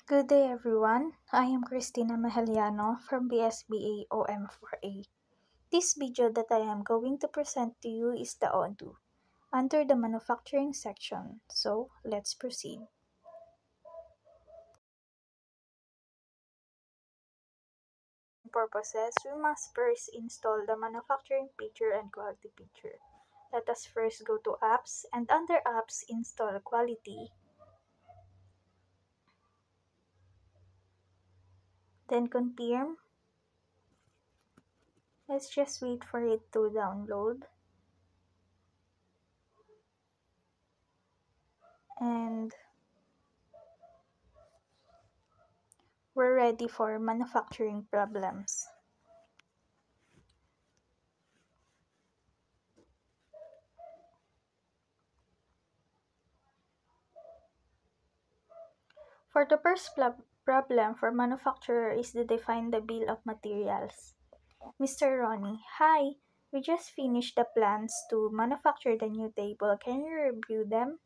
Good day everyone, I am Christina Maheliano from BSBA OM4A. This video that I am going to present to you is the Odoo, under the manufacturing section, so let's proceed. Purposes, we must first install the manufacturing picture and quality picture. Let us first go to apps and under apps install quality. Then confirm. Let's just wait for it to download. And we're ready for manufacturing problems. For the first problem for manufacturer is to define the bill of materials. Mr. Ronnie, hi, we just finished the plans to manufacture the new table. Can you review them?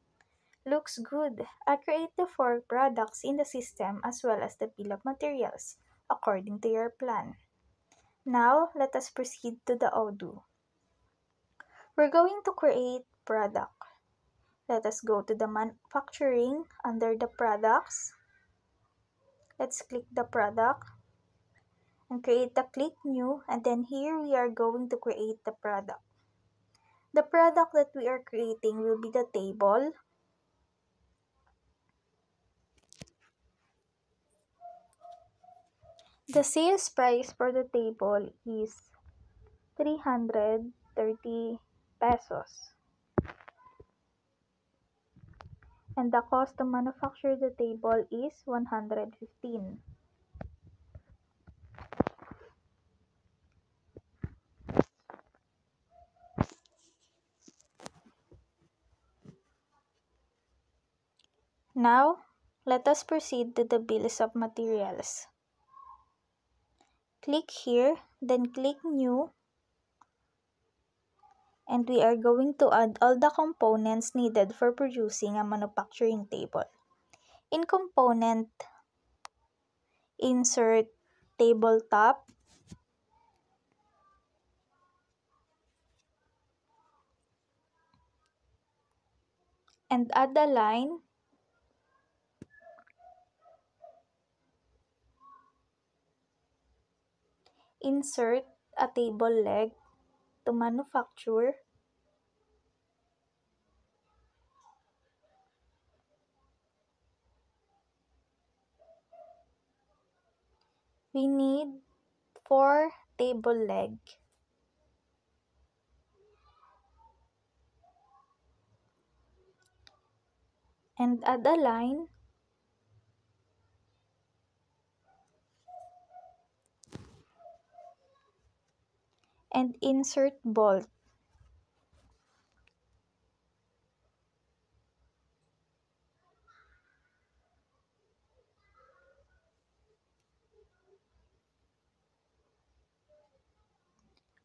Looks good. I create the 4 products in the system as well as the bill of materials, according to your plan. Now, let us proceed to the Odoo. We're going to create product. Let us go to the manufacturing under the products. Let's click the product and create the click new, and then here we are going to create the product. The product that we are creating will be the table. The sales price for the table is 330 pesos. And the cost to manufacture the table is 115. Now, let us proceed to the bills of materials. Click here, then click new, and we are going to add all the components needed for producing a manufacturing table. In component, insert tabletop, and add a line, insert a table leg to manufacture, we need 4 table leg, and add a line, and insert bolt.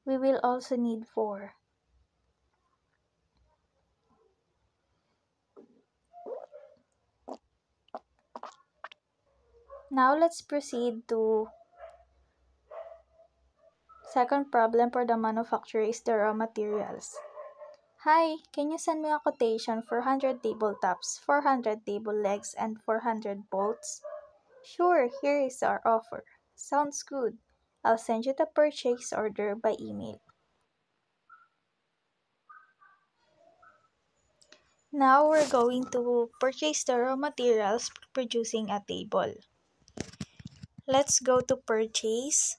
We will also need 4. Now let's proceed to second problem for the manufacturer is the raw materials. Hi, can you send me a quotation for 100 tabletops, 400 table legs, and 400 bolts? Sure, here is our offer. Sounds good. I'll send you the purchase order by email. Now we're going to purchase the raw materials for producing a table. Let's go to purchase.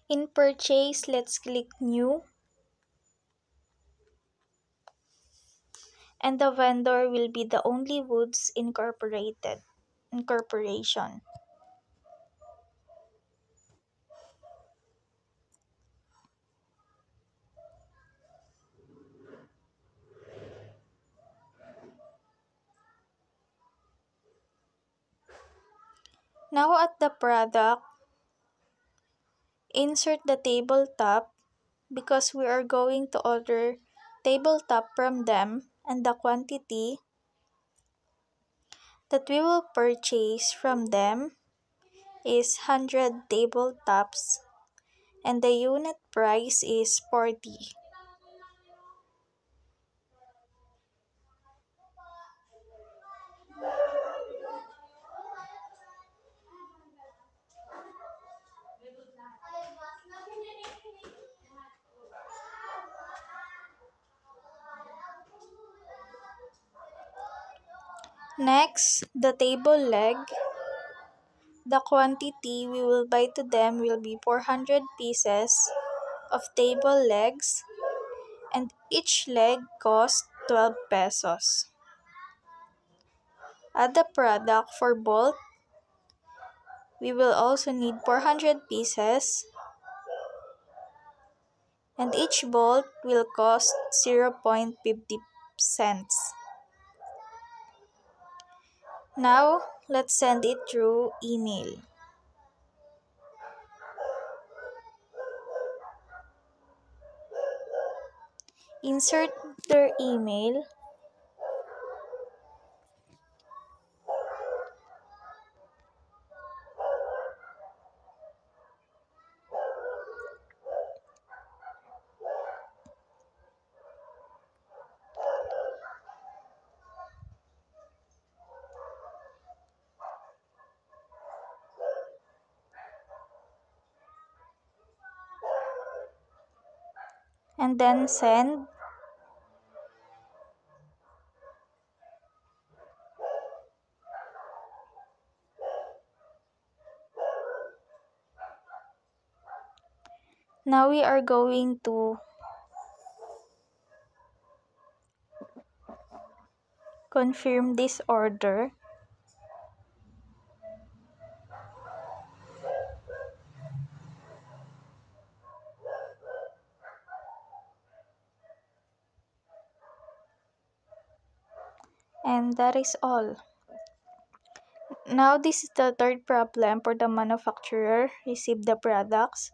In purchase, let's click new. And the vendor will be the Only Woods Incorporation. Now at the product, insert the tabletop because we are going to order tabletop from them, and the quantity that we will purchase from them is 100 tabletops, and the unit price is 40. Next, the table leg. The quantity we will buy to them will be 400 pieces of table legs, and each leg costs 12 pesos. Add the product for bolt. We will also need 400 pieces, and each bolt will cost 0.50 cents. Now, let's send it through email. Insert their email, and then send. Now we are going to confirm this order. And that is all. Now this is the third problem for the manufacturer received the products.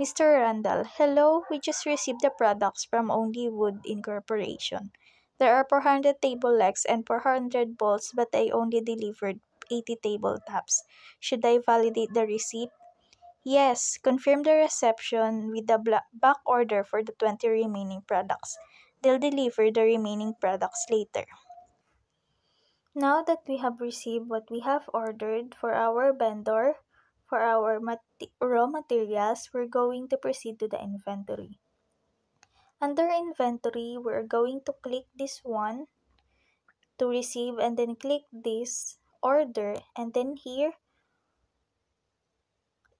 Mr. Randall, hello, we just received the products from Only Wood Incorporation. There are 400 table legs and 400 bolts, but I only delivered 80 tabletops. Should I validate the receipt? Yes, confirm the reception with the back order for the 20 remaining products. They'll deliver the remaining products later. Now that we have received what we have ordered for our vendor, for our raw materials, we're going to proceed to the inventory. Under inventory, we're going to click this one to receive, and then click this order, and then here,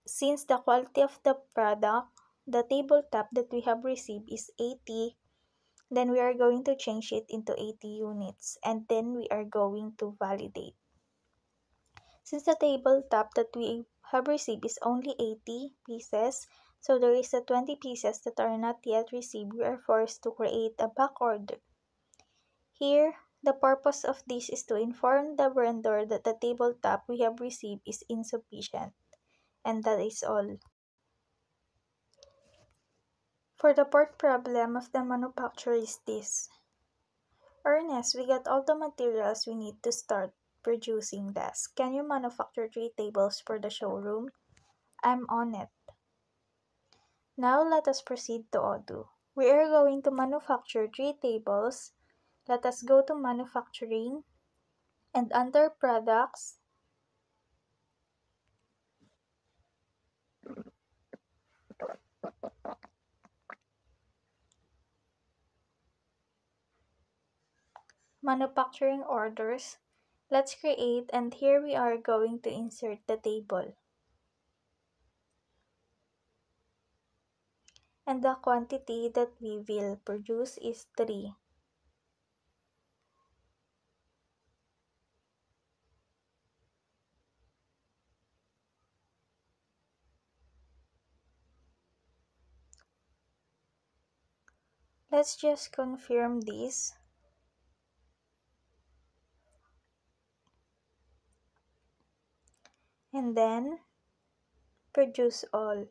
since the quality of the product, the tabletop that we have received is 80, then we are going to change it into 80 units, and then we are going to validate. Since the tabletop that we have received is only 80 pieces, so there is a 20 pieces that are not yet received, we are forced to create a back order. Here, the purpose of this is to inform the vendor that the tabletop we have received is insufficient. And that is all. For the fourth problem of the manufacturer is this. Ernest, we got all the materials we need to start producing this. Can you manufacture 3 tables for the showroom? I'm on it. Now let us proceed to Odoo. We are going to manufacture 3 tables. Let us go to manufacturing, and under products, manufacturing orders, let's create, and here we are going to insert the table. And the quantity that we will produce is 3. Let's just confirm this. And then produce all.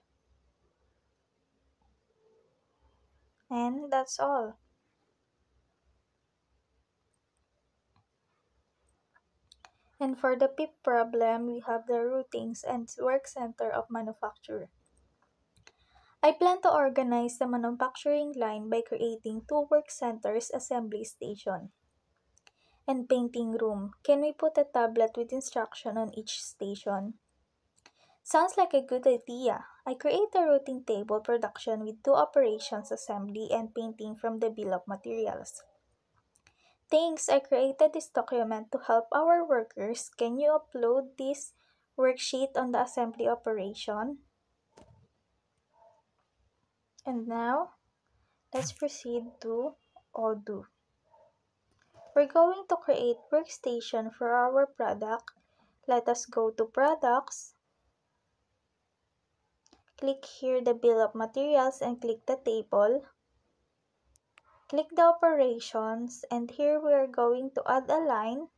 And that's all. And for the fifth problem, we have the routings and work center of manufacture. I plan to organize the manufacturing line by creating two work centers, assembly station, and painting room. Can we put a tablet with instruction on each station? Sounds like a good idea. I create a routing table production with two operations, assembly and painting from the bill of materials. Thanks, I created this document to help our workers. Can you upload this worksheet on the assembly operation? And now, let's proceed to Odoo. We're going to create workstation for our product. Let us go to products. Click here the bill of materials and click the table. Click the operations and here we are going to add a line.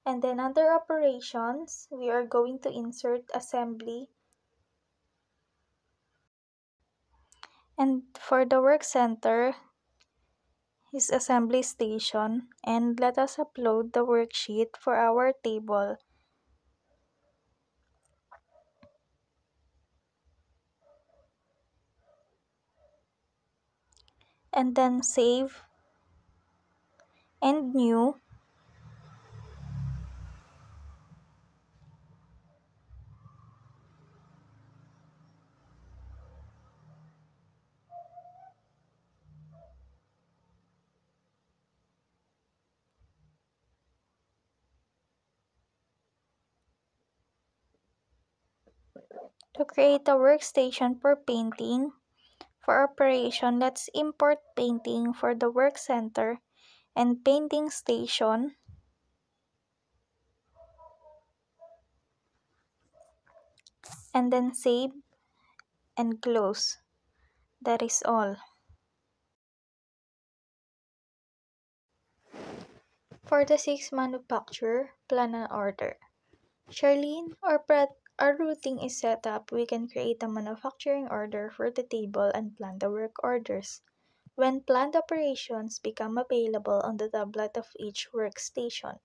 And then under operations, we are going to insert assembly. And for the work center is assembly station. And let us upload the worksheet for our table. And then save and new. To create a workstation for painting, for operation, let's import painting for the work center and painting station. And then save and close. That is all. For the sixth manufacturer, plan and order. Charlene, our routing is set up. We can create a manufacturing order for the table and plan the work orders. When planned operations become available on the tablet of each workstation.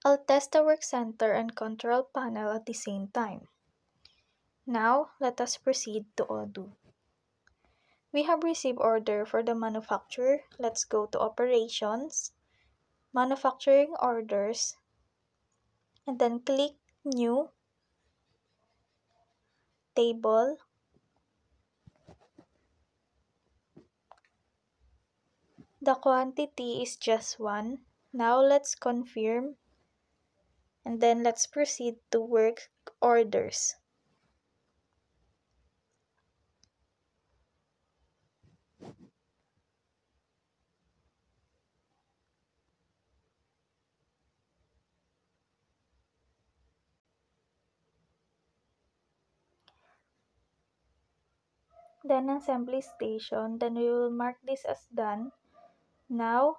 I'll test the work center and control panel at the same time. Now, let us proceed to Odoo. We have received order for the manufacturer. Let's go to operations, manufacturing orders, and then click new table. The quantity is just 1. Now let's confirm and then let's proceed to work orders. Then assembly station, then we will mark this as done. Now,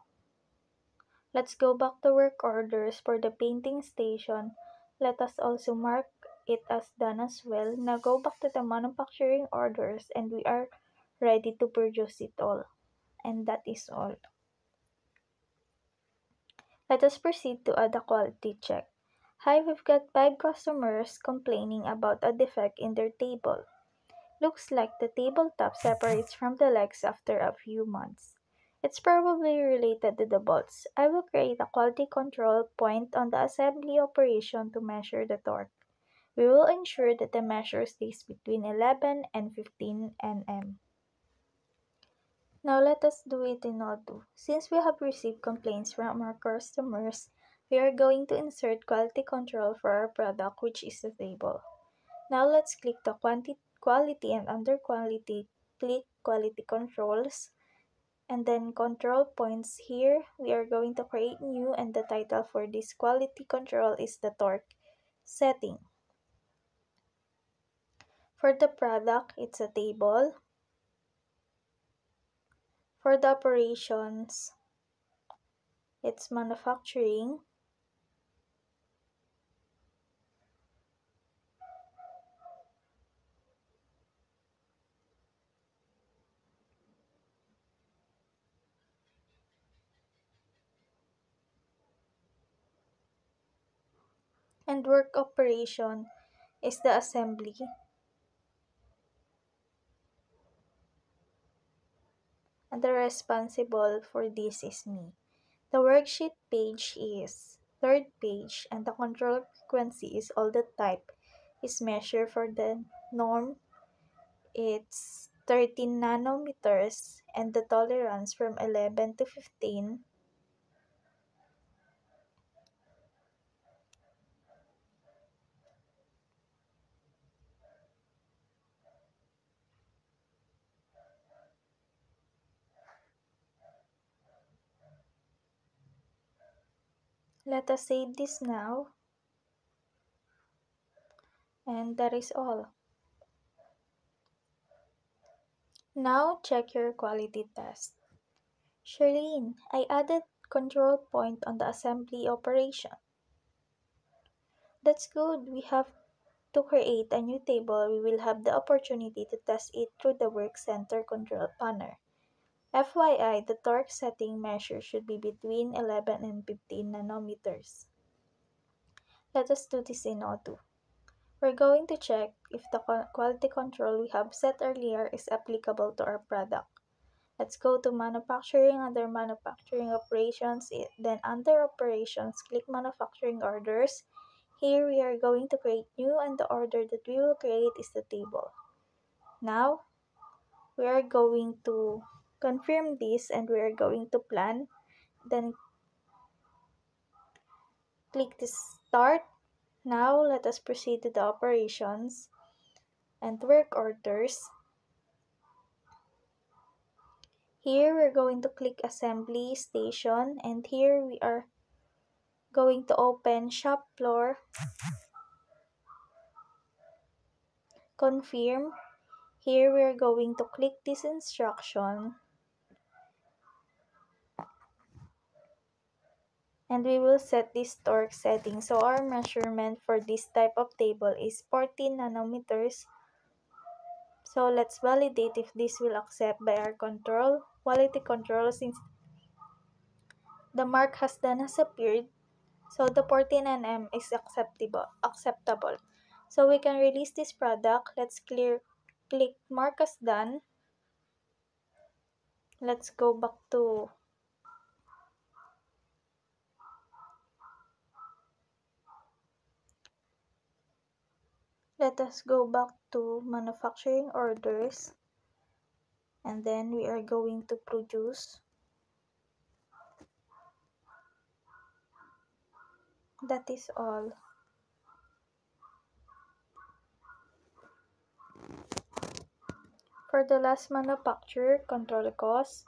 let's go back to work orders for the painting station. Let us also mark it as done as well. Now go back to the manufacturing orders and we are ready to produce it all. And that is all. Let us proceed to add a quality check. Hi, we've got 5 customers complaining about a defect in their table. Looks like the tabletop separates from the legs after a few months. It's probably related to the bolts. I will create a quality control point on the assembly operation to measure the torque. We will ensure that the measure stays between 11 and 15 nm. Now let us do it in Odoo. Since we have received complaints from our customers, we are going to insert quality control for our product, which is the table. Now let's click the quality and under quality, click quality controls and then control points. Here we are going to create new and the title for this quality control is the torque setting. For the product, it's a table. For the operations, it's manufacturing. And work operation is the assembly. And the responsible for this is me. The worksheet page is third page and the control frequency is all the type is measured for the norm. It's 13 nanometers and the tolerance from 11 to 15. Let us save this now. And that is all. Now check your quality test. Charlene, I added control point on the assembly operation. That's good. We have to create a new table. We will have the opportunity to test it through the Work Center control panel. FYI, the torque setting measure should be between 11 and 15 nanometers. Let us do this in O2. We're going to check if the quality control we have set earlier is applicable to our product. Let's go to manufacturing. Under manufacturing operations, then under operations, click manufacturing orders. Here we are going to create new and the order that we will create is the table. Now, we are going to confirm this and we are going to plan. Then click this start. Now, let us proceed to the operations and work orders. Here we're going to click assembly station and here we are going to open shop floor, confirm. Here we're going to click this instruction and we will set this torque setting. So our measurement for this type of table is 14 nanometers. So let's validate if this will accept by our quality control since the mark has appeared. So the 14 nm is acceptable. So we can release this product. Let's click mark as done. Let's go back to let us go back to manufacturing orders and then we are going to produce. That is all. For the last manufacturer, control cost.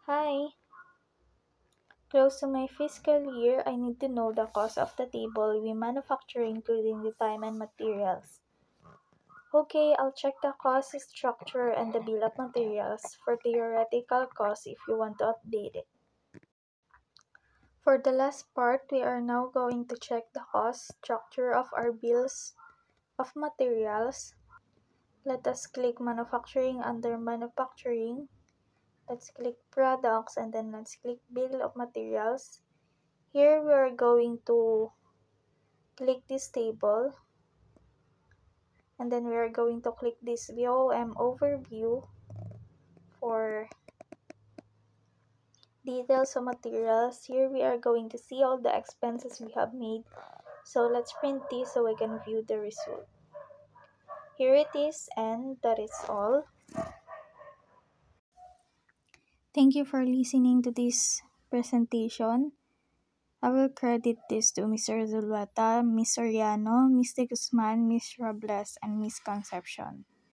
Hi. Close to my fiscal year, I need to know the cost of the table we manufacture including the time and materials. Okay, I'll check the cost structure and the bill of materials for theoretical cost if you want to update it. For the last part, we are now going to check the cost structure of our bills of materials. Let us click manufacturing. Under manufacturing, let's click products and then let's click bill of materials. Here we are going to click this table and then we are going to click this VOM overview for details of materials. Here we are going to see all the expenses we have made. So let's print this so we can view the result. Here it is and that is all. Thank you for listening to this presentation. I will credit this to Mr. Zulueta, Ms. Soriano, Ms. De Guzman, Ms. Robles, and Ms. Concepcion.